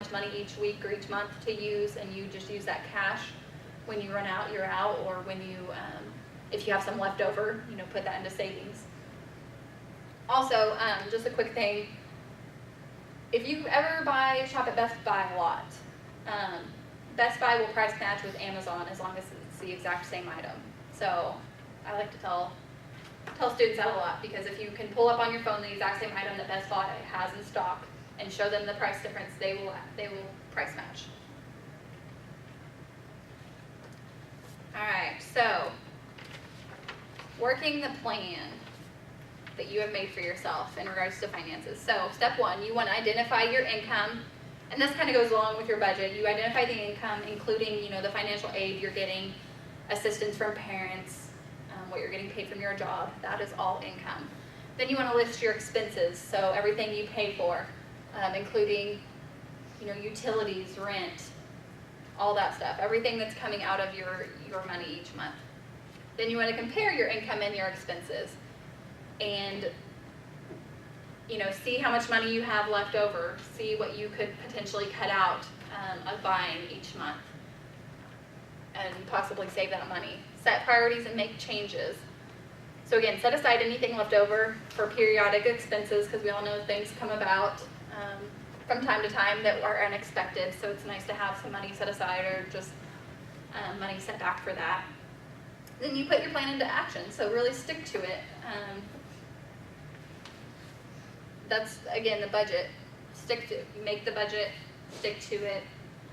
much money each week or each month to use, and you just use that cash. When you run out, you're out, or when you, if you have some left over, put that into savings. Also, just a quick thing, if you ever shop at Best Buy a lot, Best Buy will price match with Amazon as long as it's the exact same item. So I like to tell students that a lot, because if you can pull up on your phone the exact same item that Best Buy has in stock and show them the price difference, they will price match. Alright, so working the plan that you have made for yourself in regards to finances. So step one, you want to identify your income, and this kind of goes along with your budget. You identify the income, including the financial aid you're getting, assistance from parents, what you're getting paid from your job. That is all income. Then you want to list your expenses, so everything you pay for, including utilities, rent, all that stuff, everything that's coming out of your money each month. Then you want to compare your income and your expenses, and see how much money you have left over, see what you could potentially cut out of buying each month, and possibly save that money. Set priorities and make changes. So again, set aside anything left over for periodic expenses, because we all know things come about from time to time that are unexpected, so it's nice to have some money set aside, or just money set back for that. Then you put your plan into action, so really stick to it. That's, again, the budget. Make the budget, stick to it.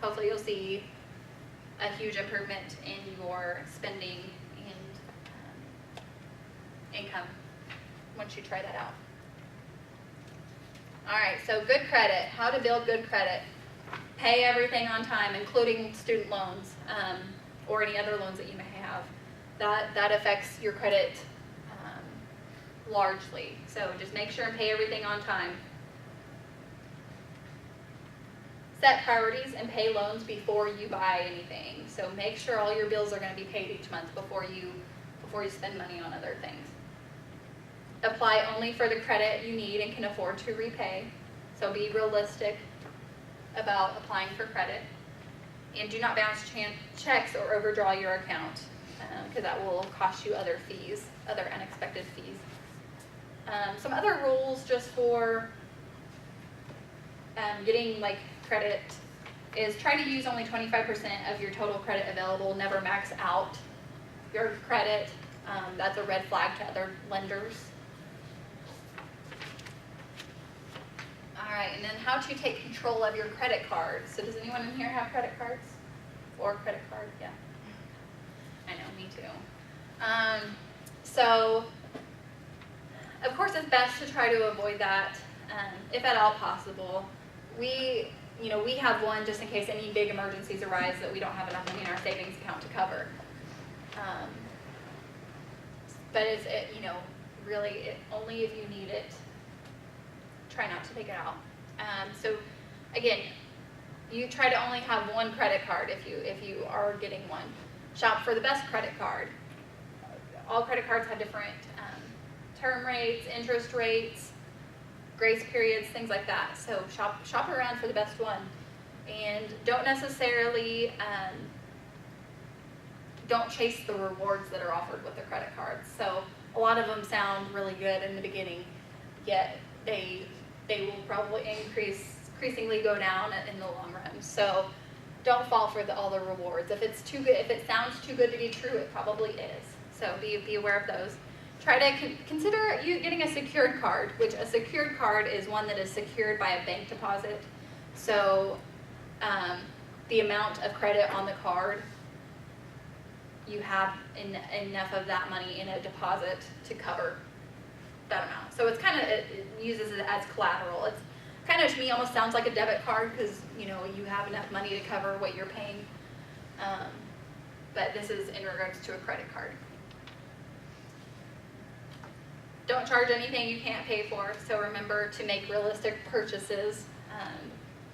Hopefully you'll see a huge improvement in your spending and income once you try that out. Alright, so good credit. How to build good credit. Pay everything on time, including student loans, or any other loans that you may have. That affects your credit largely. So just make sure and pay everything on time. Set priorities and pay loans before you buy anything. So make sure all your bills are going to be paid each month before you spend money on other things. Apply only for the credit you need and can afford to repay. So be realistic about applying for credit. And do not bounce checks or overdraw your account, because that will cost you other fees, other unexpected fees. Some other rules just for getting credit is try to use only 25% of your total credit available. Never max out your credit. That's a red flag to other lenders. Alright, and then how to take control of your credit card. So does anyone in here have credit cards? Or credit card? Yeah. I know, me too. So, of course it's best to try to avoid that, if at all possible. We have one just in case any big emergencies arise that we don't have enough money in our savings account to cover. But it's, really only if you need it. Try not to take it out. So again, you try to only have one credit card if you are getting one. Shop for the best credit card. All credit cards have different term rates, interest rates, grace periods, things like that. So shop around for the best one, and don't necessarily don't chase the rewards that are offered with the credit cards. So a lot of them sound really good in the beginning, yet they will probably increasingly go down in the long run. So don't fall for all the rewards. If it's too good, if it sounds too good to be true, it probably is. So be aware of those. Try to consider you getting a secured card, which a secured card is one that is secured by a bank deposit. So the amount of credit on the card, you have enough of that money in a deposit to cover that amount. So it's kind of, it uses it as collateral. It's kind of, to me, almost sounds like a debit card, because you have enough money to cover what you're paying. But this is in regards to a credit card. Don't charge anything you can't pay for. So remember to make realistic purchases.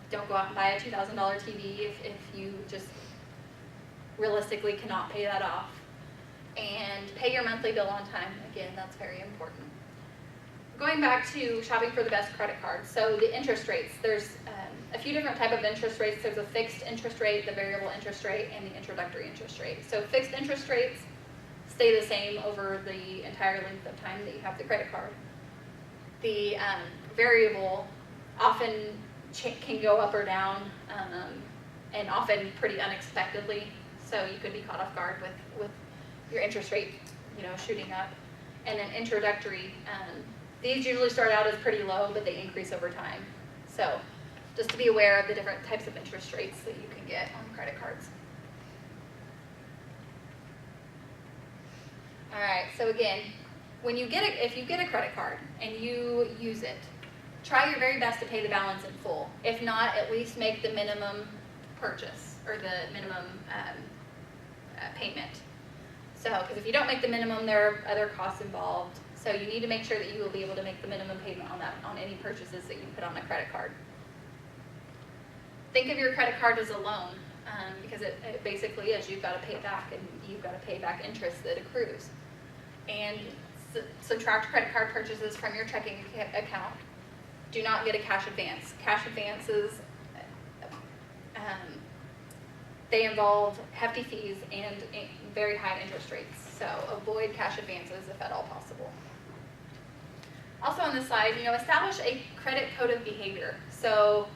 Don't go out and buy a $2,000 TV if you just realistically cannot pay that off. And pay your monthly bill on time. Again, that's very important. going back to shopping for the best credit card. So the interest rates, there's a few different type of interest rates. There's a fixed interest rate, the variable interest rate, and the introductory interest rate. So fixed interest rates stay the same over the entire length of time that you have the credit card. The variable often can go up or down, and often pretty unexpectedly. So you could be caught off guard with your interest rate, shooting up. And then introductory, these usually start out as pretty low, but they increase over time. So just to be aware of the different types of interest rates that you can get on credit cards. All right, so again, if you get a credit card and you use it, try your very best to pay the balance in full. If not, at least make the minimum purchase or the minimum payment. So, because if you don't make the minimum, there are other costs involved. So you need to make sure that you will be able to make the minimum payment on any purchases that you put on a credit card. Think of your credit card as a loan, because it basically is. You've got to pay it back, and you've got to pay back interest that accrues. And subtract credit card purchases from your checking account. Do not get a cash advance. Cash advances, they involve hefty fees and very high interest rates. So avoid cash advances if at all possible. Also on this slide, establish a credit code of behavior. So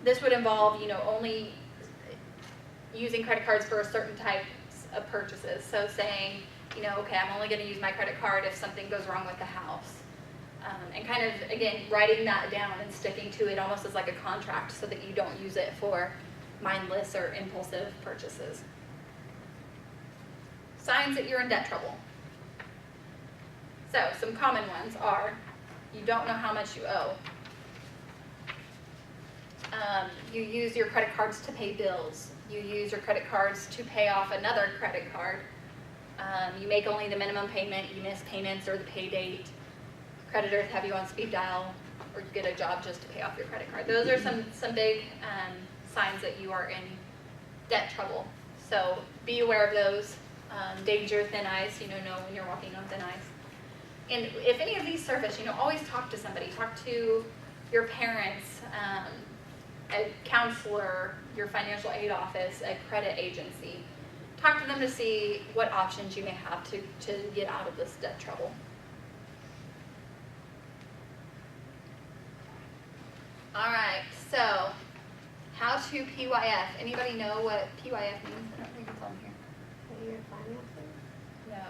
this would involve, only using credit cards for a certain types of purchases. So saying, okay, I'm only going to use my credit card if something goes wrong with the house. And kind of, again, writing that down and sticking to it almost as like a contract so that you don't use it for mindless or impulsive purchases. Signs that you're in debt trouble. So some common ones are, you don't know how much you owe. You use your credit cards to pay bills. You use your credit cards to pay off another credit card. You make only the minimum payment, you miss payments or the pay date. Creditors have you on speed dial, or you get a job just to pay off your credit card. Those are some big signs that you are in debt trouble. So be aware of those. Danger, thin ice, know when you're walking on thin ice. And if any of these surface, always talk to somebody. Talk to your parents, a counselor, your financial aid office, a credit agency. Talk to them to see what options you may have to get out of this debt trouble. All right, so how to PYF. Anybody know what PYF means? I don't think it's on here. Pay your finances? No.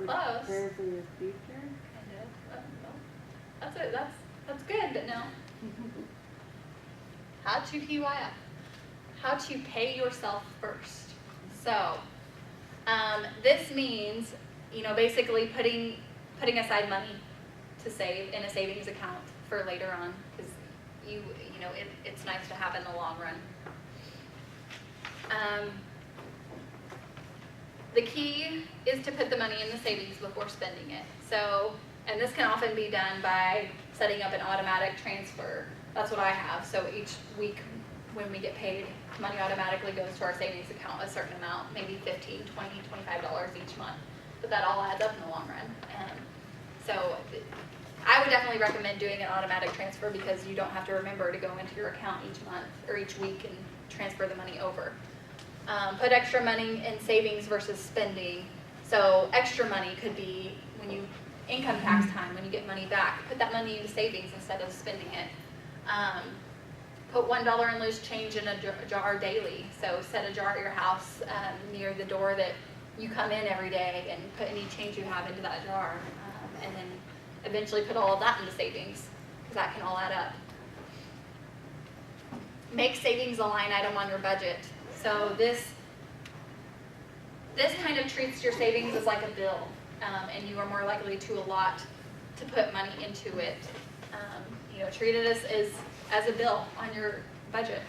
Close. Prepare for your future? Kind of. No. That's it. That's good, but no. How to PYF. How to pay yourself first. So this means, basically putting aside money to save in a savings account for later on, because it's nice to have in the long run. The key is to put the money in the savings before spending it. So, and this can often be done by setting up an automatic transfer. That's what I have. So each week when we get paid, money automatically goes to our savings account, a certain amount, maybe $15, $20, $25 each month. But that all adds up in the long run. So I would definitely recommend doing an automatic transfer, because you don't have to remember to go into your account each month or each week and transfer the money over. Put extra money in savings versus spending. So extra money could be when you income tax time, when you get money back, put that money into savings instead of spending it. Put $1 in loose change in a jar daily. So set a jar at your house near the door that you come in every day, and put any change you have into that jar. And then eventually put all of that into savings, because that can all add up. Make savings a line item on your budget. So this kind of treats your savings as like a bill, and you are more likely to allot to put money into it. Treat it as a bill on your budget.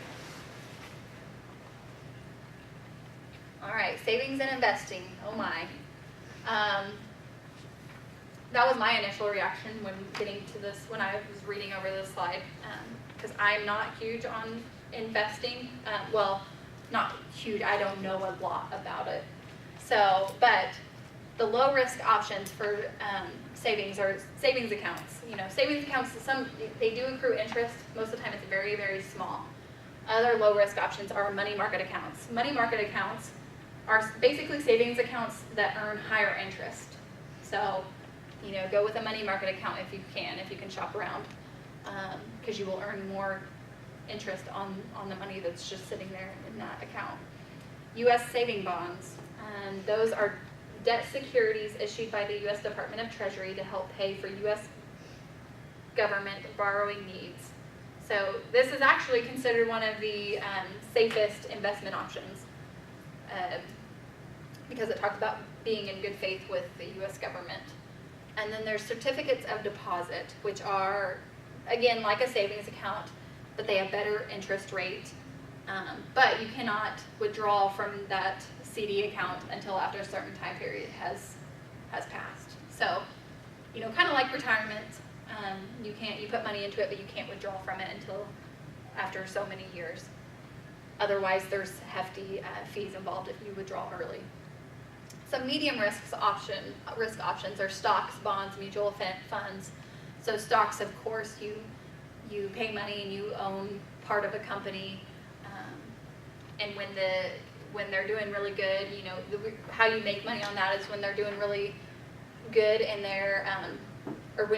All right, savings and investing. Oh my. That was my initial reaction when getting to this, when I was reading over this slide, because I'm not huge on investing. Well, not huge, I don't know a lot about it. So, but The low risk options for savings are savings accounts. Savings accounts, they do accrue interest. Most of the time it's very, very small. Other low risk options are money market accounts. Money market accounts are basically savings accounts that earn higher interest. So, go with a money market account if you can shop around, because you will earn more interest on the money that's just sitting there in that account. U.S. saving bonds, those are debt securities issued by the U.S. Department of Treasury to help pay for U.S. government borrowing needs. So this is actually considered one of the safest investment options because it talks about being in good faith with the U.S. government. And then there's certificates of deposit, which are, again, like a savings account, but they have better interest rate. But you cannot withdraw from that CD account until after a certain time period has passed. So, kind of like retirement, you put money into it, but you can't withdraw from it until after so many years. Otherwise, there's hefty fees involved if you withdraw early. Some medium risk options are stocks, bonds, mutual funds. So stocks, of course, you pay money and you own part of a company, and when they're doing really good, how you make money on that is when they're doing really good and they're or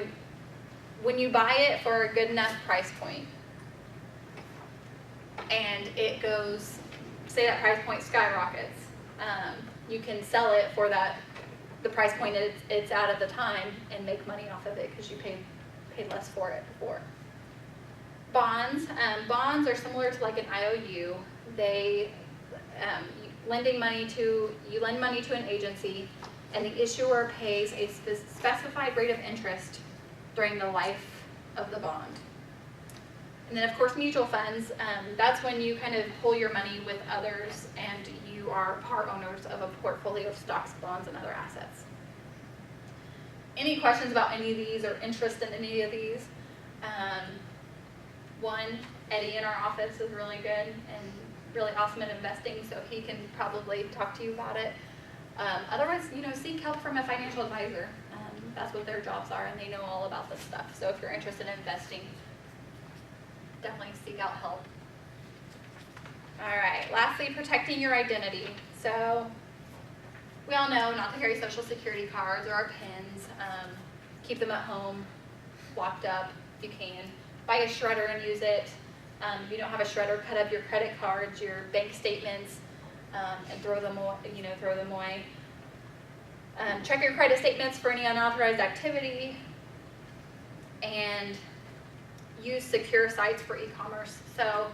when you buy it for a good enough price point and it goes, say that price point skyrockets, you can sell it for the price point it's at the time and make money off of it because you paid less for it before. Bonds are similar to like an IOU. They you lend money to an agency, and the issuer pays a specified rate of interest during the life of the bond. And then, of course, mutual funds. That's when you kind of pool your money with others, and you are part owners of a portfolio of stocks, bonds, and other assets. Any questions about any of these or interest in any of these? One, Eddie in our office is really good and really awesome at investing, so he can probably talk to you about it. Otherwise, seek help from a financial advisor. That's what their jobs are, and they know all about this stuff. So if you're interested in investing, definitely seek out help. All right, lastly, protecting your identity. So we all know not to carry social security cards or our pins. Keep them at home, locked up if you can. Buy a shredder and use it. If you don't have a shredder, cut up your credit cards, your bank statements, and throw them away. Check your credit statements for any unauthorized activity, and use secure sites for e-commerce. So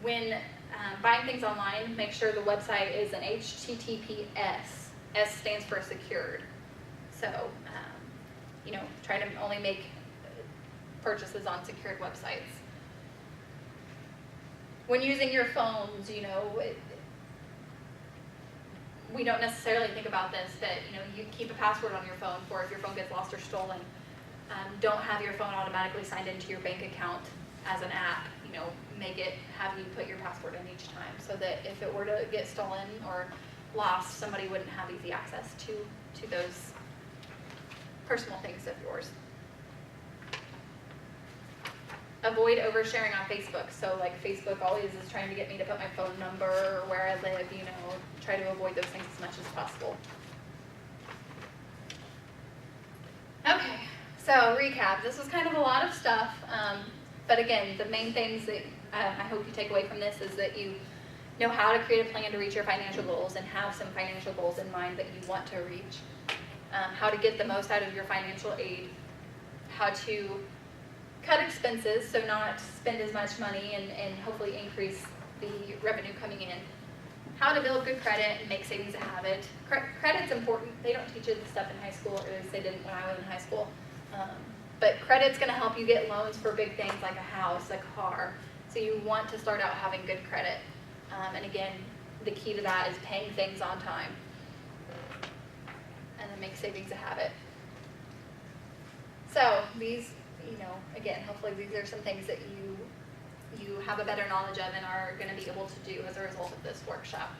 when buying things online, make sure the website is an HTTPS. S stands for secured. So try to only make purchases on secured websites. When using your phones, we don't necessarily think about this, but you keep a password on your phone for if your phone gets lost or stolen. Don't have your phone automatically signed into your bank account as an app. Have you put your password in each time so that if it were to get stolen or lost, somebody wouldn't have easy access to those personal things of yours. Avoid oversharing on Facebook. So like Facebook always is trying to get me to put my phone number or where I live, try to avoid those things as much as possible. Okay, so recap. This was kind of a lot of stuff, but again, the main things that I hope you take away from this is that you know how to create a plan to reach your financial goals and have some financial goals in mind that you want to reach, how to get the most out of your financial aid, how to cut expenses, so not spend as much money and hopefully increase the revenue coming in. How to build good credit and make savings a habit. Credit's important. They don't teach you this stuff in high school, or at least they didn't when I was in high school. But credit's going to help you get loans for big things like a house, a car. So you want to start out having good credit. And again, the key to that is paying things on time. And then make savings a habit. So these, again, hopefully these are some things that you have a better knowledge of and are going to be able to do as a result of this workshop.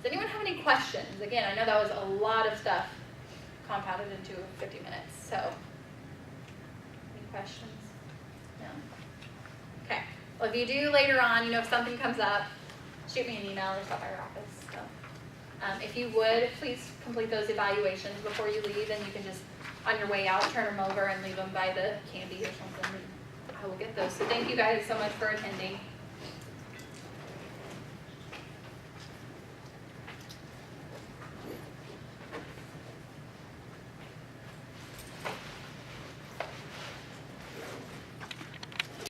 If Does anyone have any questions? Again, I know that was a lot of stuff compounded into 50 minutes, so. Any questions? No? Okay. Well, if you do later on, if something comes up, shoot me an email or stop by our office. So, if you would, please complete those evaluations before you leave, and you can just, on your way out, turn them over and leave them by the candy or something. And I will get those. So thank you guys so much for attending.